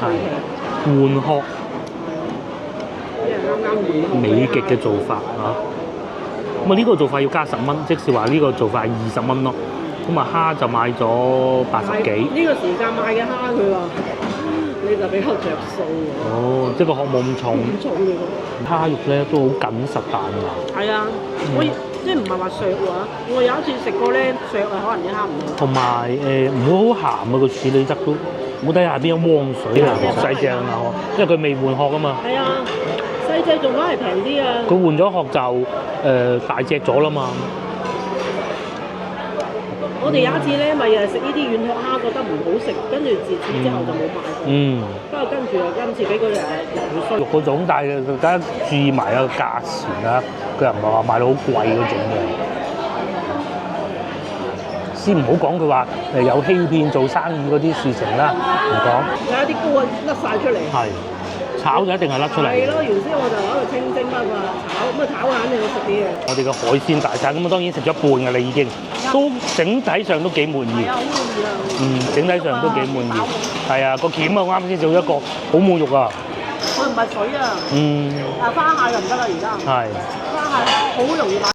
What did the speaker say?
換殼美極嘅做法嚇。咁啊呢個做法要加10蚊，即是話呢個做法係20蚊咯。咁啊蝦就買咗80幾。呢個時間買嘅蝦佢話，你就比較着數喎。哦，即係個殼冇咁重。咁重嘅喎。蝦肉咧都好緊實彈㗎。係啊，即係唔係話削喎？我有一次食過咧，削啊可能啲蝦唔好。同埋唔會好鹹啊個處理質都，冇睇下邊有汪水啊，細隻啊，因為佢未換殼啊嘛。係啊，細隻仲反而平啲啊。佢換咗殼就大隻咗啦嘛。我哋有一次咧，咪食呢啲軟殼蝦，覺得唔好食，跟住自此之後就冇買過。不過跟住今次俾佢又衰。肉嗰種，但係大家注意埋個價錢啦，佢又唔係話賣到好貴嗰種嘅。先唔好講佢話有欺騙做生意嗰啲事情啦，唔講。有一啲膏啊甩晒出嚟。係。炒就一定係甩出嚟。係咯，原先我就喺度清蒸啦嘛，炒咁啊炒下肯定好食啲嘅。我哋嘅海鮮大餐咁啊，當然食咗一半㗎啦已經，都整體上都幾滿意。係啊，好滿意啊。整體上都幾滿意。係啊，個鉗啊，我啱先做一個好冇肉啊。佢唔係水啊。但花蟹就唔得啦，而家。係。花蟹好容易買。